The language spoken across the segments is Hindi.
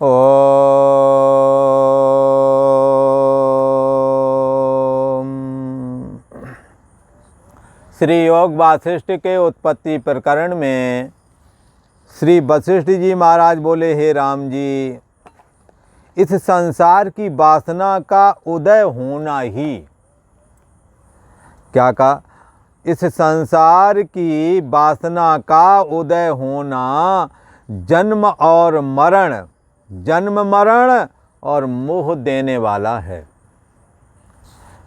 ओम। श्री योग वासिष्ठ के उत्पत्ति प्रकरण में श्री वशिष्ठ जी महाराज बोले, हे राम जी, इस संसार की वासना का उदय होना ही, क्या कहा, इस संसार की वासना का उदय होना जन्म और मरण और मोह देने वाला है।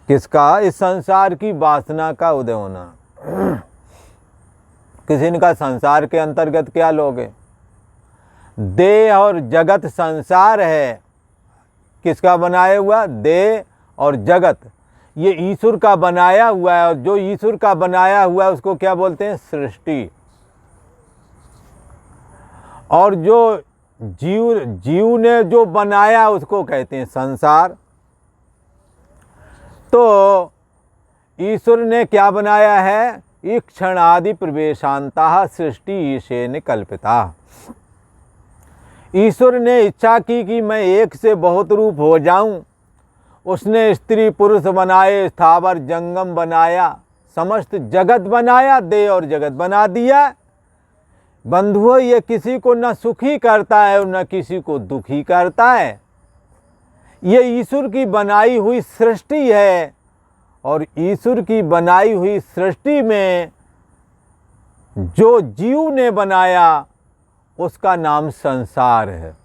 किसका? इस संसार की वासना का उदय होना। किसी ने कहा संसार के अंतर्गत क्या लोगे? देह और जगत संसार है। किसका बनाया हुआ? देह और जगत ये ईश्वर का बनाया हुआ है, और जो ईश्वर का बनाया हुआ है उसको क्या बोलते हैं? सृष्टि। और जो जीव ने जो बनाया उसको कहते हैं संसार। तो ईश्वर ने क्या बनाया है? ईक्षण आदि प्रवेशांता सृष्टि ईशेन कल्पिता। ईश्वर ने इच्छा की कि मैं एक से बहुत रूप हो जाऊं। उसने स्त्री पुरुष बनाए, स्थावर जंगम बनाया, समस्त जगत बनाया, देह और जगत बना दिया। बंधुओं, ये किसी को न सुखी करता है और न किसी को दुखी करता है। ये ईश्वर की बनाई हुई सृष्टि है, और ईश्वर की बनाई हुई सृष्टि में जो जीव ने बनाया उसका नाम संसार है।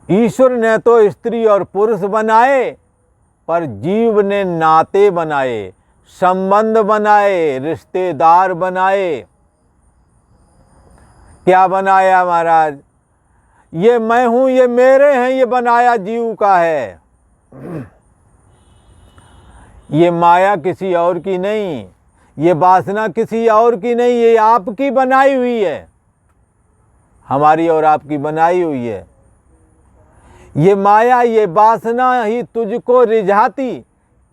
ईश्वर ने तो स्त्री और पुरुष बनाए, पर जीव ने नाते बनाए, संबंध बनाए, रिश्तेदार बनाए। क्या बनाया महाराज? ये मैं हूं, ये मेरे हैं, ये बनाया जीव का है। ये माया किसी और की नहीं, ये वासना किसी और की नहीं, ये आपकी बनाई हुई है, हमारी और आपकी बनाई हुई है। ये माया, ये वासना ही तुझको रिझाती,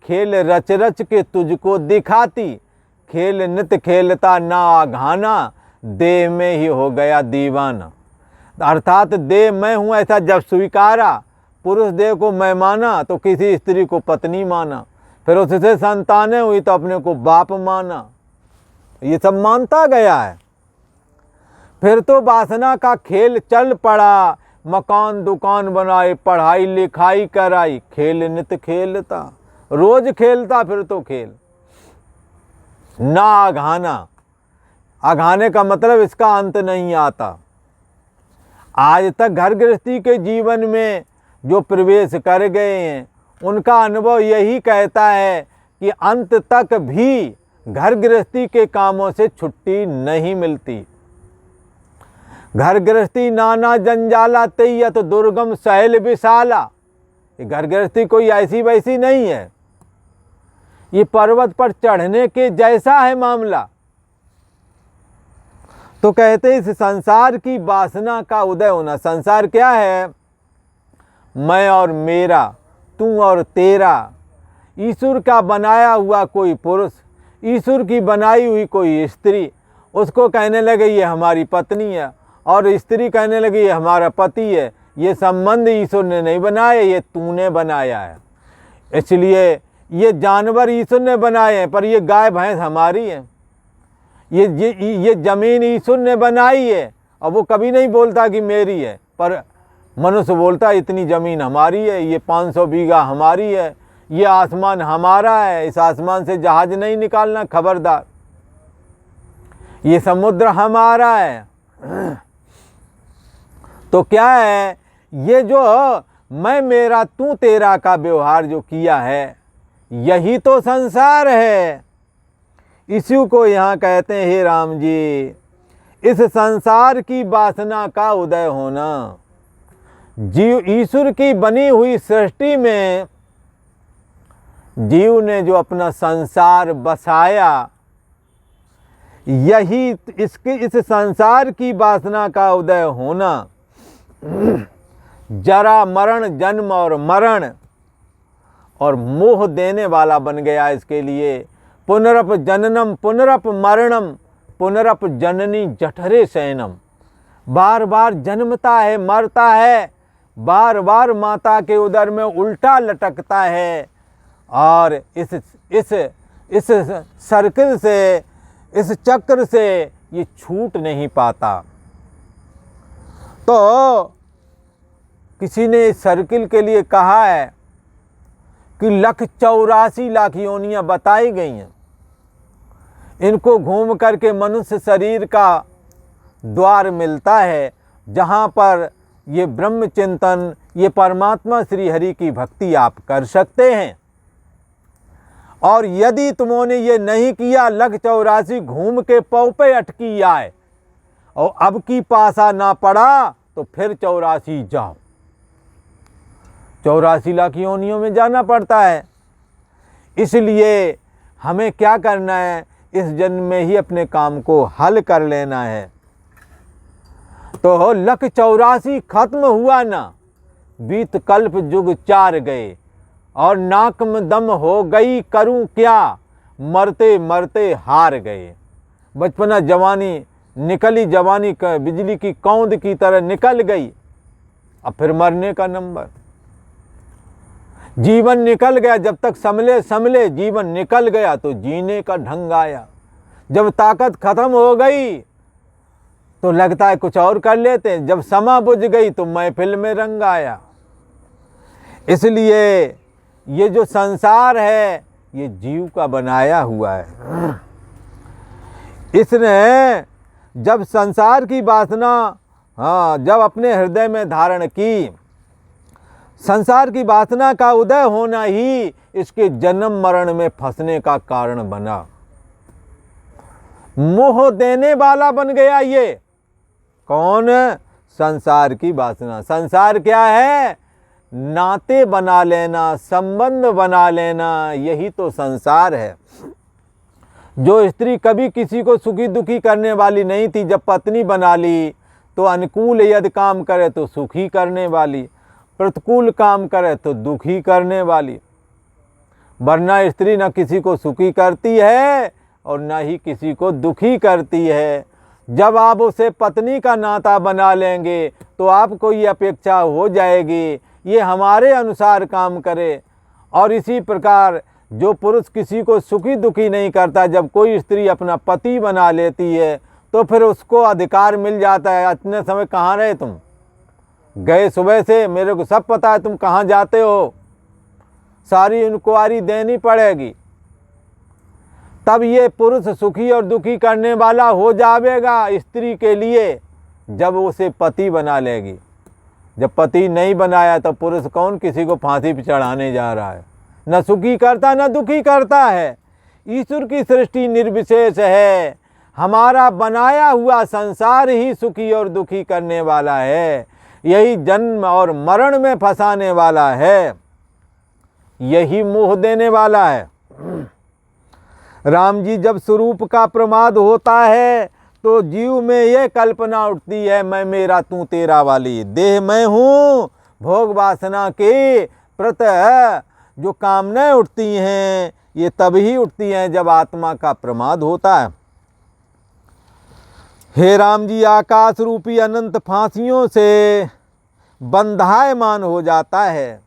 खेल रच रच के तुझको दिखाती। खेल नित खेलता ना आघाना, देह में ही हो गया दीवाना। अर्थात देह मैं हूँ ऐसा जब स्वीकारा, पुरुष देह को मैं माना तो किसी स्त्री को पत्नी माना, फिर उससे संतानें हुई तो अपने को बाप माना। ये सब मानता गया है। फिर तो वासना का खेल चल पड़ा, मकान दुकान बनाए, पढ़ाई लिखाई कराई, खेल नित खेलता, रोज खेलता फिर तो खेल। ना आघाना, आघाने का मतलब इसका अंत नहीं आता। आज तक घर गृहस्थी के जीवन में जो प्रवेश कर गए हैं उनका अनुभव यही कहता है कि अंत तक भी घर गृहस्थी के कामों से छुट्टी नहीं मिलती। घर गृहस्थी नाना जंजाला तैयत दुर्गम सहेल विशाला। ये घर गृहस्थी कोई ऐसी वैसी नहीं है, ये पर्वत पर चढ़ने के जैसा है मामला। तो कहते इस संसार की वासना का उदय होना। संसार क्या है? मैं और मेरा, तू और तेरा, ईश्वर का बनाया हुआ कोई पुरुष, ईश्वर की बनाई हुई कोई स्त्री, उसको कहने लगे ये हमारी पत्नी है, और स्त्री कहने लगी ये हमारा पति है। ये संबंध ईश्वर ने नहीं बनाए, ये तूने बनाया है। इसलिए ये जानवर ईश्वर ने बनाए हैं, पर ये गाय भैंस हमारी है। ये जमीन ईश्वर ने बनाई है, और वो कभी नहीं बोलता कि मेरी है, पर मनुष्य बोलता इतनी ज़मीन हमारी है, ये 500 बीघा हमारी है, ये आसमान हमारा है, इस आसमान से जहाज नहीं निकालना खबरदार, ये समुद्र हमारा है। तो क्या है? ये जो मैं मेरा तू तेरा का व्यवहार जो किया है, यही तो संसार है। इसी को यहाँ कहते हैं, हे राम जी, इस संसार की वासना का उदय होना। जीव ईश्वर की बनी हुई सृष्टि में जीव ने जो अपना संसार बसाया, यही इस संसार की वासना का उदय होना। जरा मरण, जन्म और मरण और मोह देने वाला बन गया इसके लिए। पुनरप जननम पुनरप मरणम पुनरप जननी जठरे शयनम। बार बार जन्मता है, मरता है, बार बार माता के उदर में उल्टा लटकता है और इस सर्किल से, इस चक्र से ये छूट नहीं पाता। तो किसी ने इस सर्किल के लिए कहा है कि 184,00,000 योनियां बताई गई हैं। इनको घूम करके मनुष्य शरीर का द्वार मिलता है जहाँ पर ये ब्रह्म चिंतन, ये परमात्मा श्री हरि की भक्ति आप कर सकते हैं। और यदि तुमने ये नहीं किया, 184 घूम के पौ पे अटकी आए और अब की पासा ना पड़ा तो फिर 84 जाओ। 84,00,000 योनियों में जाना पड़ता है। इसलिए हमें क्या करना है, इस जन्म में ही अपने काम को हल कर लेना है। तो 184 खत्म हुआ ना, बीत कल्प जुग 4 गए और नाक में दम हो गई, करूं क्या, मरते मरते हार गए। बचपना जवानी निकली, जवानी बिजली की कौंद की तरह निकल गई, अब फिर मरने का नंबर। जीवन निकल गया, जब तक संभले जीवन निकल गया तो जीने का ढंग आया। जब ताकत खत्म हो गई तो लगता है कुछ और कर लेते हैं, जब समा बुझ गई तो महफिल में रंग आया। इसलिए ये जो संसार है ये जीव का बनाया हुआ है। इसने जब संसार की वासना जब अपने हृदय में धारण की, संसार की वासना का उदय होना ही इसके जन्म मरण में फंसने का कारण बना। मोह देने वाला बन गया ये। कौन? संसार की वासना। संसार क्या है? नाते बना लेना, संबंध बना लेना, यही तो संसार है। जो स्त्री कभी किसी को सुखी दुखी करने वाली नहीं थी, जब पत्नी बना ली तो अनुकूल यदि काम करे तो सुखी करने वाली, प्रतिकूल काम करे तो दुखी करने वाली। वरना स्त्री न किसी को सुखी करती है और न ही किसी को दुखी करती है। जब आप उसे पत्नी का नाता बना लेंगे तो आपको ये अपेक्षा हो जाएगी ये हमारे अनुसार काम करे। और इसी प्रकार जो पुरुष किसी को सुखी दुखी नहीं करता, जब कोई स्त्री अपना पति बना लेती है तो फिर उसको अधिकार मिल जाता है। इतने समय कहाँ रहे तुम? गए सुबह से, मेरे को सब पता है तुम कहाँ जाते हो, सारी इंक्वायरी देनी पड़ेगी। तब ये पुरुष सुखी और दुखी करने वाला हो जाएगा स्त्री के लिए, जब उसे पति बना लेगी। जब पति नहीं बनाया तो पुरुष कौन किसी को फांसी पर चढ़ाने जा रहा है? न सुखी करता न दुखी करता है। ईश्वर की सृष्टि निर्विशेष है। हमारा बनाया हुआ संसार ही सुखी और दुखी करने वाला है, यही जन्म और मरण में फंसाने वाला है, यही मोह देने वाला है। राम जी, जब स्वरूप का प्रमाद होता है तो जीव में ये कल्पना उठती है मैं मेरा तू तेरा वाली। देह मैं हूँ, भोग वासना के प्रति जो कामनाएं उठती हैं ये तभी उठती हैं जब आत्मा का प्रमाद होता है। हे राम जी, आकाश रूपी अनंत फांसियों से बंधायमान हो जाता है।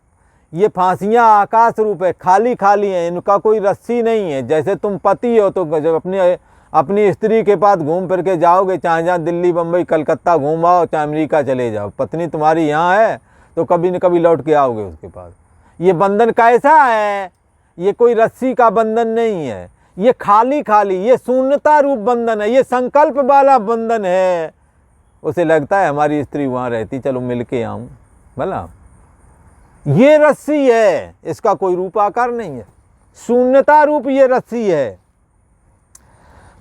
ये फांसियाँ आकाश रूप है, खाली खाली हैं, इनका कोई रस्सी नहीं है। जैसे तुम पति हो तो जब अपनी स्त्री के पास घूम फिर के जाओगे, चाहे जहाँ दिल्ली बम्बई कलकत्ता घूम आओ, चाहे अमेरिका चले जाओ, पत्नी तुम्हारी यहाँ है तो कभी न कभी लौट के आओगे उसके पास। ये बंधन कैसा है? ये कोई रस्सी का बंधन नहीं है, ये खाली खाली, ये शून्यता रूप बंधन है, ये संकल्प वाला बंधन है। उसे लगता है हमारी स्त्री वहाँ रहती, चलो मिल के आऊँ, भला ये रस्सी है, इसका कोई रूप आकार नहीं है, शून्यता रूप ये रस्सी है।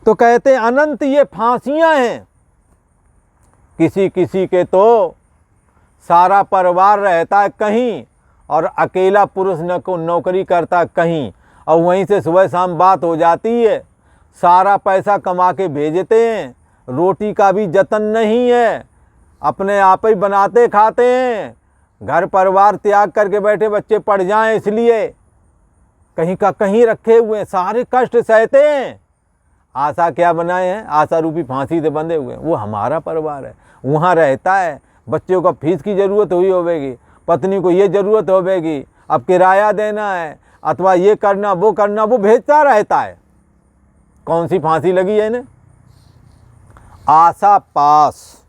तो कहते अनंत ये फांसियां हैं। किसी किसी के तो सारा परिवार रहता है कहीं और अकेला पुरुष नौकरी करता कहीं, और वहीं से सुबह शाम बात हो जाती है, सारा पैसा कमा के भेजते हैं, रोटी का भी जतन नहीं है, अपने आप ही बनाते खाते हैं, घर परिवार त्याग करके बैठे, बच्चे पढ़ जाएं इसलिए कहीं का कहीं रखे हुए हैं, सारे कष्ट सहते हैं। आशा क्या बनाए हैं? आशा रूपी फांसी से बंधे हुए हैं। वो हमारा परिवार है, वहाँ रहता है। बच्चों को फीस की ज़रूरत हुई होगी, पत्नी को ये ज़रूरत होगी, अब किराया देना है अथवा ये करना वो करना, वो भेजता रहता है। कौन सी फांसी लगी है इन्हें? आशा पास।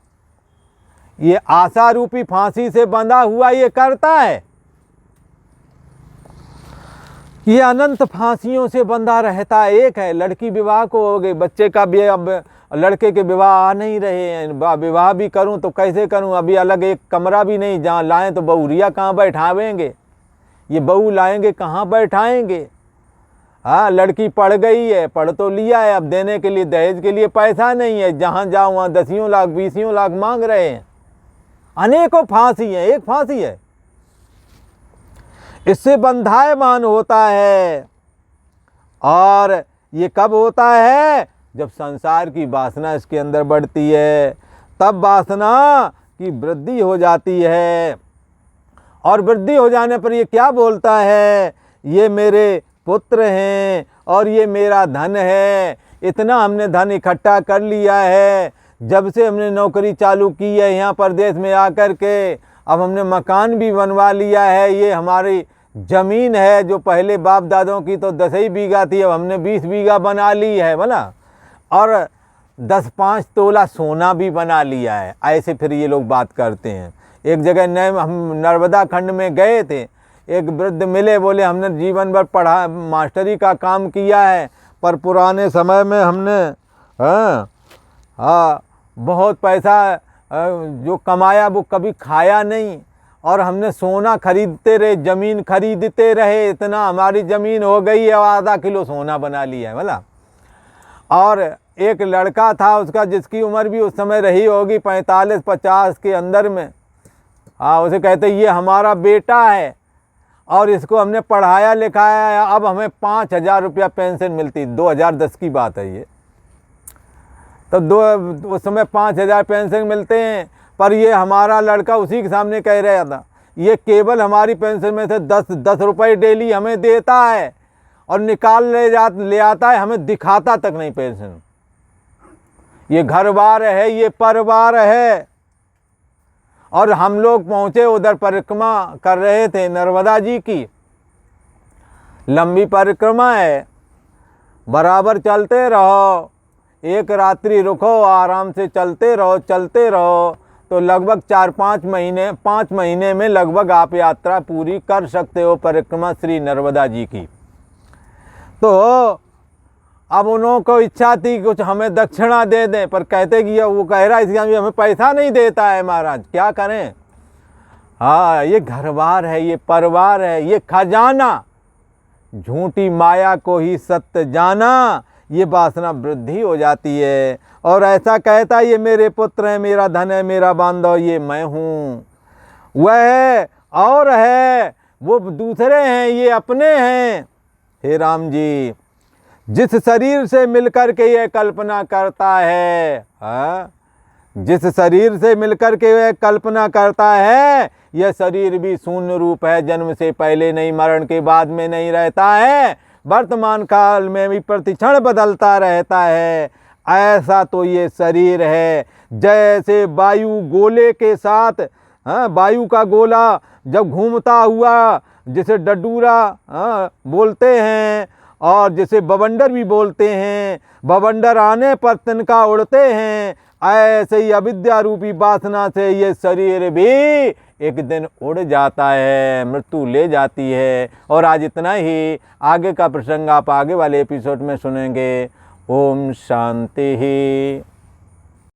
ये आशा रूपी फांसी से बंधा हुआ ये करता है। ये अनंत फांसियों से बंधा रहता है। एक है लड़की विवाह को हो गई, बच्चे का भी अब लड़के के विवाह आ नहीं रहे हैं, विवाह भी करूं तो कैसे करूं, अभी अलग एक कमरा भी नहीं, जहाँ लाएं तो बहुरिया कहाँ बैठावेंगे, ये बहू लाएंगे कहाँ बैठाएंगे। हाँ, लड़की पढ़ गई है, पढ़ तो लिया है, अब देने के लिए दहेज के लिए पैसा नहीं है, जहाँ जाओ वहाँ 10 लाख 20 लाख मांग रहे हैं। अनेकों फांसी है, एक फांसी है। इससे बंधायमान होता है। और ये कब होता है? जब संसार की वासना इसके अंदर बढ़ती है, तब वासना की वृद्धि हो जाती है। और वृद्धि हो जाने पर ये क्या बोलता है? ये मेरे पुत्र हैं और ये मेरा धन है। इतना हमने धन इकट्ठा कर लिया है, जब से हमने नौकरी चालू की है यहाँ प्रदेश में आकर के, अब हमने मकान भी बनवा लिया है। ये हमारी ज़मीन है जो पहले बाप दादों की तो 10 ही बीघा थी, अब हमने 20 बीघा बना ली है बोला, और 10-5 तोला सोना भी बना लिया है। ऐसे फिर ये लोग बात करते हैं। एक जगह हम नर्मदा खंड में गए थे, एक वृद्ध मिले, बोले हमने जीवन भर पढ़ा मास्टरी का काम किया है, पर पुराने समय में हमने बहुत पैसा जो कमाया वो कभी खाया नहीं, और हमने सोना खरीदते रहे, ज़मीन खरीदते रहे, इतना हमारी ज़मीन हो गई है, आधा किलो सोना बना लिया है बोला। और एक लड़का था उसका, जिसकी उम्र भी उस समय रही होगी 45-50 के अंदर में। उसे कहते ये हमारा बेटा है और इसको हमने पढ़ाया लिखाया है, अब हमें 5,000 रुपया पेंशन मिलती। 2010 की बात है ये। तो उस समय 5,000 पेंशन मिलते हैं, पर ये हमारा लड़का उसी के सामने कह रहा था, ये केवल हमारी पेंशन में से 10 रुपये डेली हमें देता है और निकाल ले आता है, हमें दिखाता तक नहीं पेंशन। ये घर बार है, ये परिवार है। और हम लोग पहुँचे उधर, परिक्रमा कर रहे थे नर्मदा जी की, लंबी परिक्रमा है, बराबर चलते रहो, एक रात्रि रुको, आराम से चलते रहो तो लगभग 5 महीने में लगभग आप यात्रा पूरी कर सकते हो परिक्रमा श्री नर्मदा जी की। तो अब उनको इच्छा थी कुछ हमें दक्षिणा दे दें, पर कहते कि वो कह रहा है इसका हमें पैसा नहीं देता है महाराज, क्या करें। हाँ, ये घरबार है, ये परिवार है, ये खजाना, झूठी माया को ही सत्य जाना, ये वासना वृद्धि हो जाती है। और ऐसा कहता है ये मेरे पुत्र हैं, मेरा धन है, मेरा बांधव, ये मैं हूँ। वह है और है, वो दूसरे हैं, ये अपने हैं। हे राम जी, जिस शरीर से मिलकर के ये कल्पना करता है, जिस शरीर से मिलकर के यह कल्पना करता है, यह शरीर भी शून्य रूप है, जन्म से पहले नहीं, मरण के बाद में नहीं रहता है, वर्तमान काल में भी प्रतिक्षण बदलता रहता है। ऐसा तो ये शरीर है। जैसे वायु गोले के साथ, वायु का गोला जब घूमता हुआ, जिसे डडूरा बोलते हैं और जिसे बवंडर भी बोलते हैं, बवंडर आने पर तिनका उड़ते हैं, ऐसे ही अविद्या रूपी वासना से ये शरीर भी एक दिन उड़ जाता है, मृत्यु ले जाती है। और आज इतना ही, आगे का प्रसंग आप आगे वाले एपिसोड में सुनेंगे। ओम शांति ही।